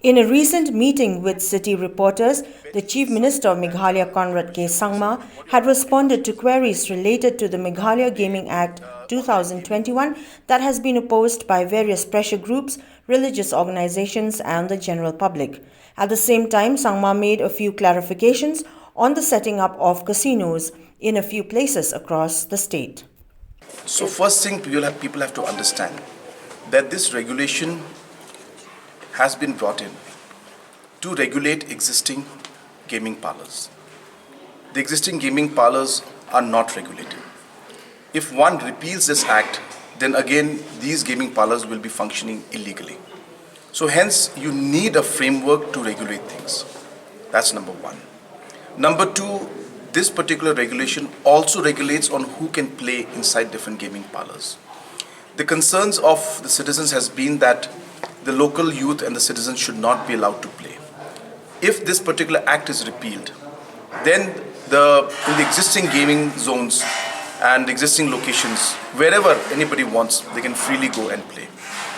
In a recent meeting with city reporters, the Chief Minister of Meghalaya Conrad K Sangma had responded to queries related to the Meghalaya Gaming Act 2021 that has been opposed by various pressure groups, religious organizations and the general public. At the same time, Sangma made a few clarifications on the setting up of casinos in a few places across the state. So first thing people have to understand that this regulation has been brought in to regulate existing gaming parlors. The existing gaming parlors are not regulated. If one repeals this act, then again these gaming parlors will be functioning illegally. So hence you need a framework to regulate things. That's number one. Number two, this particular regulation also regulates on who can play inside different gaming parlors. The concerns of the citizens has been that the local youth and the citizens should not be allowed to play. If this particular act is repealed, then in the existing gaming zones and existing locations, wherever anybody wants, they can freely go and play.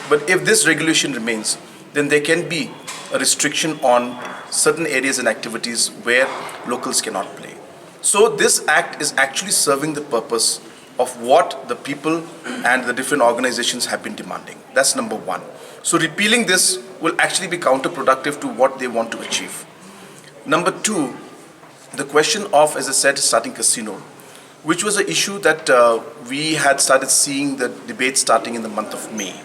But if this regulation remains, then there can be a restriction on certain areas and activities where locals cannot play. So this act is actually serving the purpose of what the people and the different organizations have been demanding. That's number one. So repealing this will actually be counterproductive to what they want to achieve. Number two, the question of, as I said, starting casino, which was an issue that we had started seeing the debate starting in the month of May.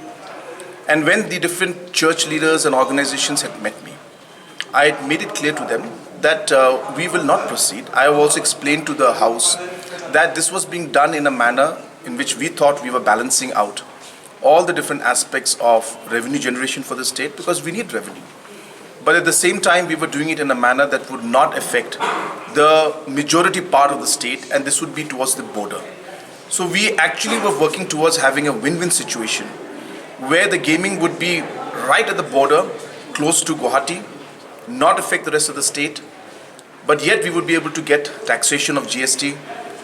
And when the different church leaders and organizations had met me, I had made it clear to them that we will not proceed. I have also explained to the House that this was being done in a manner in which we thought we were balancing out all the different aspects of revenue generation for the state, because we need revenue. But at the same time, we were doing it in a manner that would not affect the majority part of the state, and this would be towards the border. So we actually were working towards having a win-win situation where the gaming would be right at the border, close to Guwahati, not affect the rest of the state, but yet we would be able to get taxation of GST,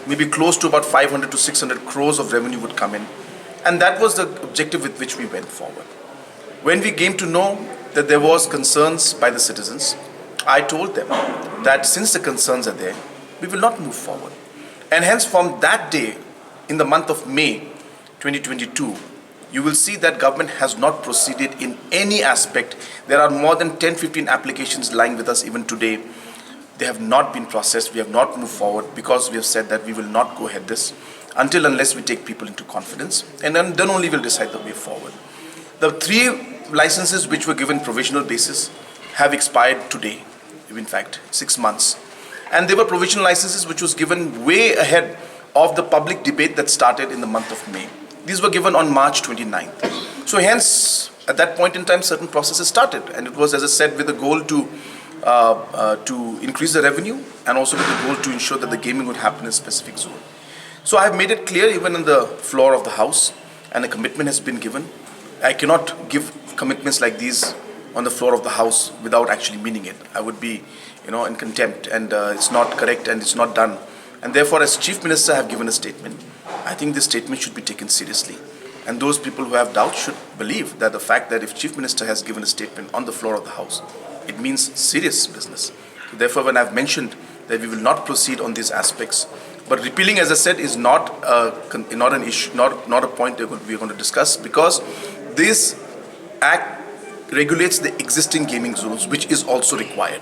maybe close to about 500 to 600 crores of revenue would come in. And that was the objective with which we went forward. When we came to know that there was concerns by the citizens, I told them that since the concerns are there, we will not move forward. And hence from that day, in the month of May 2022, you will see that government has not proceeded in any aspect. There are more than 10-15 applications lying with us even today. They have not been processed. We have not moved forward because we have said that we will not go ahead this unless we take people into confidence, and then only we'll decide the way forward. The 3 licenses which were given provisional basis have expired today, in fact 6 months, and they were provisional licenses which was given way ahead of the public debate that started in the month of May. These were given on March 29th. So hence, at that point in time, certain processes started, and it was, as I said, with the goal to increase the revenue and also with the goal to ensure that the gaming would happen in a specific zone. So I have made it clear even on the floor of the House, and a commitment has been given. I cannot give commitments like these on the floor of the House without actually meaning it. I would be, in contempt, and it's not correct and it's not done. And therefore, as Chief Minister, I have given a statement. I think this statement should be taken seriously. And those people who have doubts should believe that the fact that if Chief Minister has given a statement on the floor of the House, it means serious business. So therefore, when I've mentioned that we will not proceed on these aspects, but repealing, as I said, is not an issue, not a point we're going to discuss, because this act regulates the existing gaming zones, which is also required.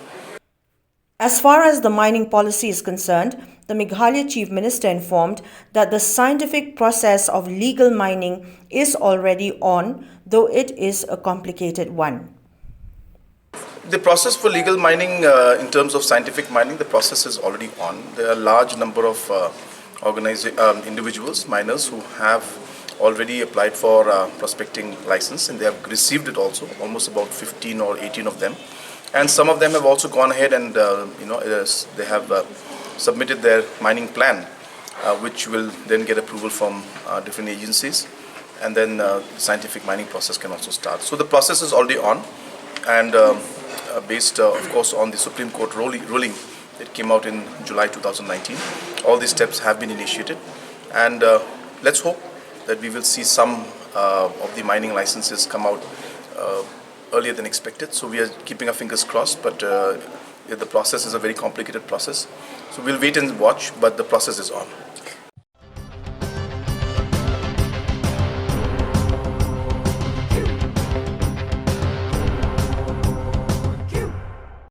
As far as the mining policy is concerned, the Meghalaya Chief Minister informed that the scientific process of legal mining is already on, though it is a complicated one. The process for legal mining, in terms of scientific mining, the process is already on. There are a large number of individuals, miners, who have already applied for prospecting license, and they have received it also, almost about 15 or 18 of them. And some of them have also gone ahead and they have submitted their mining plan, which will then get approval from different agencies, and then the scientific mining process can also start. So the process is already on, and based, of course, on the Supreme Court ruling that came out in July 2019. All these steps have been initiated, and let's hope that we will see some of the mining licenses come out earlier than expected. So we are keeping our fingers crossed, but the process is a very complicated process. So we'll wait and watch, but the process is on.